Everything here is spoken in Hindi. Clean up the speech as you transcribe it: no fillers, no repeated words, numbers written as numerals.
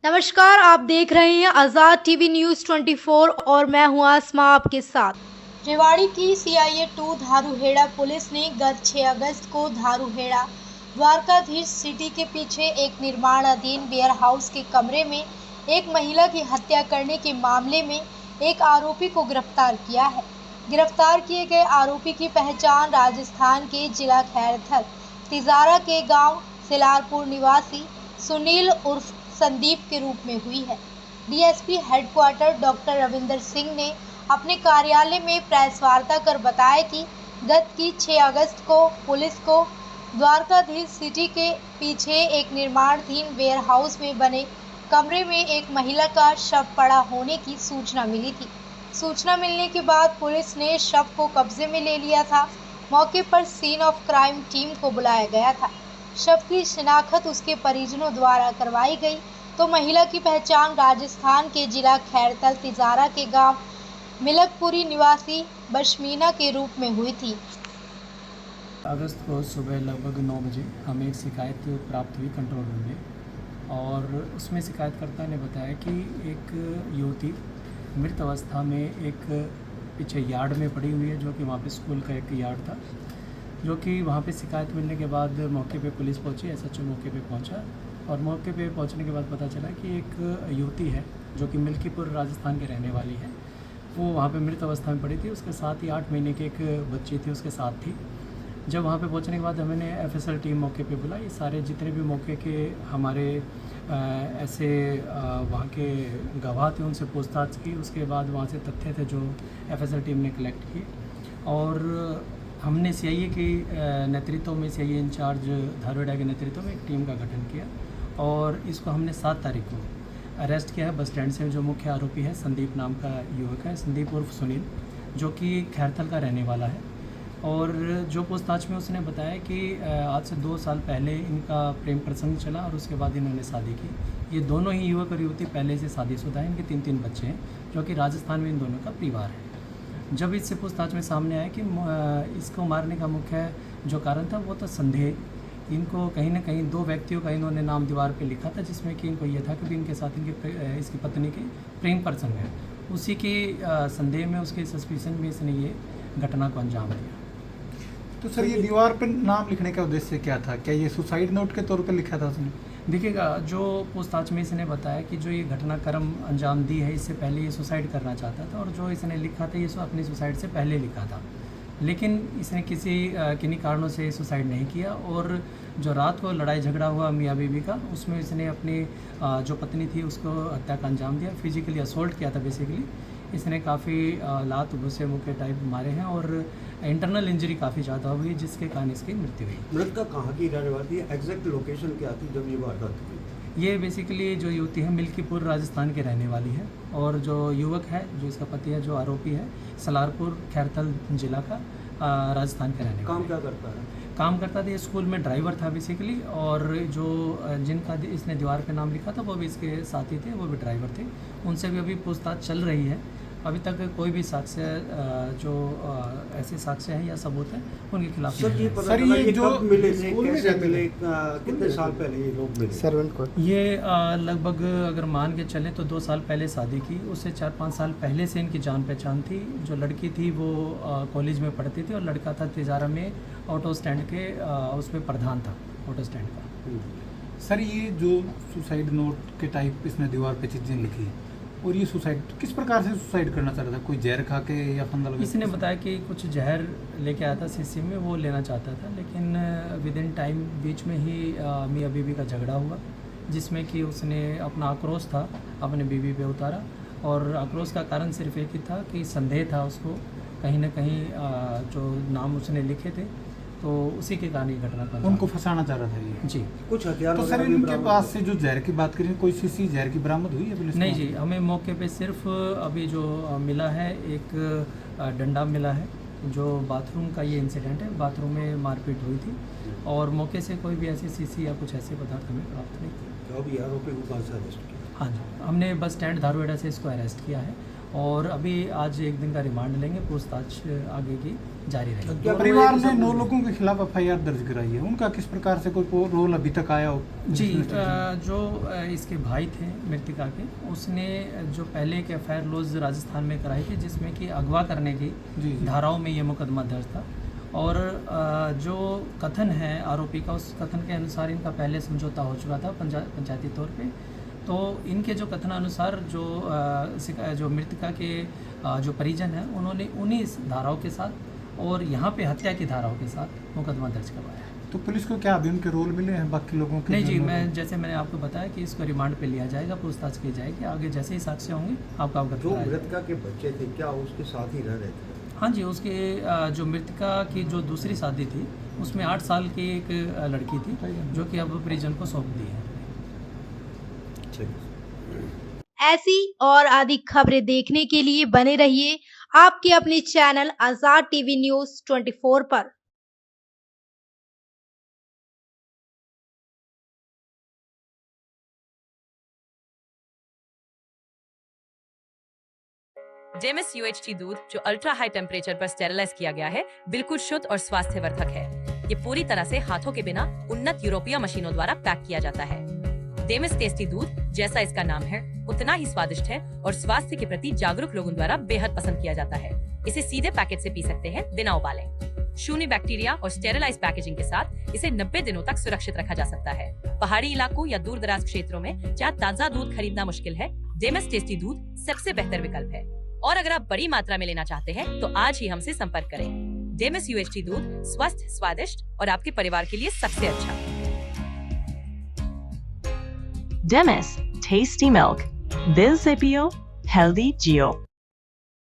नमस्कार, आप देख रहे हैं आज़ाद टीवी न्यूज़ 24 और मैं हूं आसमा आपके साथ। रेवाड़ी की CIA 2 धारूहेड़ा पुलिस ने गत 6 अगस्त को धारूहेड़ा द्वारकाधीश सिटी के पीछे एक निर्माणाधीन वेयर हाउस के कमरे में एक महिला की हत्या करने के मामले में एक आरोपी को गिरफ्तार किया है। गिरफ्तार किए गए आरोपी की पहचान राजस्थान के जिला खैरथल तिजारा के गाँव सिलारपुर निवासी सुनील उर्फ संदीप के रूप में हुई है। DSP headquarter doctor Ravinder Singh ने अपने कार्यालय में प्रेस वार्ता कर बताया कि गत की 6 अगस्त को पुलिस को द्वारकाधीश सिटी के पीछे एक निर्माणाधीन वेयर हाउस में बने कमरे में एक महिला का शव पड़ा होने की सूचना मिली थी। सूचना मिलने के बाद पुलिस ने शव को कब्जे में ले लिया था। मौके पर सीन ऑफ क्राइम टीम को बुलाया गया था। शव की शिनाख्त उसके परिजनों द्वारा करवाई गई तो महिला की पहचान राजस्थान के जिला खैरथल तिजारा के गांव मिलकपुरी निवासी बशमीना के रूप में हुई थी। अगस्त को सुबह लगभग 9 बजे हमें एक शिकायत प्राप्त हुई कंट्रोल रूम में, और उसमें शिकायतकर्ता ने बताया कि एक युवती मृत अवस्था में एक पीछे यार्ड में पड़ी हुई है, जो कि वहाँ पे स्कूल का एक यार्ड था। जो कि वहाँ पे शिकायत मिलने के बाद मौके पे पुलिस पहुँची, SHO मौके पे पहुँचा, और मौके पे पहुँचने के बाद पता चला कि एक युवती है जो कि मिल्कीपुर राजस्थान के रहने वाली है। वो वहाँ पे मृत अवस्था में पड़ी थी। उसके साथ ही 8 महीने की एक बच्ची थी उसके साथ थी। जब वहाँ पे पहुँचने के बाद हमने FSL टीम मौके पे बुलाई। ये सारे जितने भी मौके के हमारे ऐसे वहाँ के गवाह थे उनसे पूछताछ की। उसके बाद वहाँ से तथ्य थे जो FSL टीम ने कलेक्ट किए, और हमने CIA के नेतृत्व में, CIA इंचार्ज धारूहेड़ा के नेतृत्व में एक टीम का गठन किया, और इसको हमने 7 तारीख को अरेस्ट किया है बस स्टैंड से। जो मुख्य आरोपी है संदीप नाम का युवक है, संदीप उर्फ सुनील, जो कि खैरथल का रहने वाला है। और जो पूछताछ में उसने बताया कि आज से 2 साल पहले इनका प्रेम प्रसंग चला और उसके बाद इन्होंने शादी की। ये दोनों ही युवक और युवती पहले से शादीशुदा हैं। इनके 3 बच्चे हैं, जो कि राजस्थान में इन दोनों का परिवार है। जब इससे पूछताछ में सामने आया कि इसको मारने का मुख्य जो कारण था वो तो संदेह। इनको कहीं ना कहीं 2 व्यक्तियों का इन्होंने नाम दीवार पे लिखा था, जिसमें कि इनको ये था कि इनके साथ इसकी पत्नी के प्रेम प्रसंग है। उसी के संदेह में, उसके सस्पिशन में इसने ये घटना को अंजाम दिया। तो सर, ये दीवार पर नाम लिखने का उद्देश्य क्या था? क्या ये सुसाइड नोट के तौर पर लिखा था उसने? देखिएगा, जो पूछताछ में इसने बताया कि जो ये घटनाक्रम अंजाम दी है, इससे पहले ये सुसाइड करना चाहता था, और जो इसने लिखा था ये अपनी सुसाइड से पहले लिखा था। लेकिन इसने किन्हीं कारणों से सुसाइड नहीं किया, और जो रात को लड़ाई झगड़ा हुआ मियाँ बीवी का, उसमें इसने अपनी जो पत्नी थी उसको हत्या का अंजाम दिया। फिजिकली असोल्ट किया था बेसिकली। इसने काफ़ी लात घुसे मुक्के टाइप मारे हैं, और इंटरनल इंजरी काफ़ी ज़्यादा हुई, जिसके कारण इसकी मृत्यु हुई। मृतका कहाँ की रहने वाली है? एग्जैक्ट लोकेशन क्या थी जब ये वारदात हुई? ये बेसिकली जो युवती है मिल्कीपुर राजस्थान की रहने वाली है, और जो युवक है, जो इसका पति है, जो आरोपी है, सलारपुर खैरथल जिला का राजस्थान के रहने काम वाला क्या करता है? काम करता था। ये स्कूल में ड्राइवर था बेसिकली, और जो जिनका इसने दीवार पे नाम लिखा था वो भी इसके साथी थे, वो भी ड्राइवर थे। उनसे भी अभी पूछताछ चल रही है। अभी तक कोई भी साक्ष्य जो ऐसे साक्ष्य हैं या सबूत हैं उनके खिलाफ सर, ये पता चला ये कब मिले थे, कैसे मिले, कितने साल पहले ये लोग मिले? सर्वेंट को ये लगभग अगर मान के चले तो 2 साल पहले शादी की। उससे 4-5 साल पहले से इनकी जान पहचान थी। जो लड़की थी वो कॉलेज में पढ़ती थी, और लड़का था तिजारा में ऑटो स्टैंड के उसमें प्रधान था ऑटो स्टैंड का। सर, ये जो सुसाइड नोट के टाइप इसने दीवार पे चीज़ें लिखी, और ये सुसाइड किस प्रकार से सुसाइड करना चाह रहा था? कोई जहर खा के या फंदा लगा? इसने बताया कि कुछ जहर लेके आया था शीशी में, वो लेना चाहता था, लेकिन विद इन टाइम बीच में ही मियाँ बीवी का झगड़ा हुआ, जिसमें कि उसने अपना आक्रोश था अपने बीवी पे उतारा। और आक्रोश का कारण सिर्फ एक ही था कि संदेह था उसको कहीं ना कहीं जो नाम उसने लिखे थे, तो उसी के कारण ये घटना का उनको फंसाना चाह रहा था ये? जी। कुछ हथियार तो सर, इनके पास से जो जहर की बात करें, कोई शीशी जहर की बरामद हुई है पुलिस? नहीं जी, हमें मौके पे सिर्फ अभी जो मिला है एक डंडा मिला है। जो बाथरूम का ये इंसिडेंट है, बाथरूम में मारपीट हुई थी, और मौके से कोई भी ऐसी शीशी या कुछ ऐसे पदार्थ हमें प्राप्त नहीं किया। तो अभी आरोपी को कहाँ से अरेस्ट किया? हाँ जी, हमने बस स्टैंड धारूहेड़ा से इसको अरेस्ट किया है, और अभी आज 1 दिन का रिमांड लेंगे। पूछताछ आगे की जारी रहेगी। क्या परिवार ने 9 लोगों के खिलाफ एफआईआर दर्ज कराई है, उनका किस प्रकार से कोई रोल अभी तक आया हो? जी, जो इसके भाई थे मृतिका के, उसने जो पहले एक एफआईआर लॉज राजस्थान में कराई थी, जिसमें कि अगवा करने की जी। धाराओं में ये मुकदमा दर्ज था। और जो कथन है आरोपी का, उस कथन के अनुसार इनका पहले समझौता हो चुका था पंचायती तौर पे। तो इनके जो कथनानुसार जो मृतिका के जो परिजन हैं, उन्होंने उन्हीं धाराओं के साथ और यहाँ पे हत्या की धाराओं के साथ मुकदमा दर्ज करवाया है। तो पुलिस को क्या अभी उनके रोल मिले हैं बाकी लोगों के? नहीं जी, मैंने आपको बताया कि इसको रिमांड पे लिया जाएगा, पूछताछ की जाएगी, आगे जैसे ही साक्ष्य होंगे आपको अवगत जो कराया जाएगा। मृतका के बच्चे थे क्या उसके साथ ही रह रहे थे? हाँ जी, उसके जो मृतिका की जो दूसरी शादी थी, उसमें 8 साल की एक लड़की थी, जो कि अब परिजन को सौंप दी है। ऐसी और अधिक खबरें देखने के लिए बने रहिए आपके अपने चैनल आजाद टीवी न्यूज 24 पर। डेमिस UHT दूध जो अल्ट्रा हाई टेम्परेचर पर स्टेरिलाइज किया गया है, बिल्कुल शुद्ध और स्वास्थ्यवर्धक है। ये पूरी तरह से हाथों के बिना उन्नत यूरोपीय मशीनों द्वारा पैक किया जाता है। डेमिस टेस्टी दूध, जैसा इसका नाम है, उतना ही स्वादिष्ट है और स्वास्थ्य के प्रति जागरूक लोगों द्वारा बेहद पसंद किया जाता है। इसे सीधे पैकेट से पी सकते हैं बिना उबाले। शून्य बैक्टीरिया और स्टेरिलाइज पैकेजिंग के साथ इसे 90 दिनों तक सुरक्षित रखा जा सकता है। पहाड़ी इलाकों या दूर दराज क्षेत्रों में जहाँ ताजा दूध खरीदना मुश्किल है, डेमिस टेस्टी दूध सबसे बेहतर विकल्प है। और अगर आप बड़ी मात्रा में लेना चाहते हैं तो आज ही हमसे संपर्क करें। डेमिस UHT दूध स्वस्थ, स्वादिष्ट और आपके परिवार के लिए सबसे अच्छा। Demis, tasty milk. Bill Zipio, healthy Geo.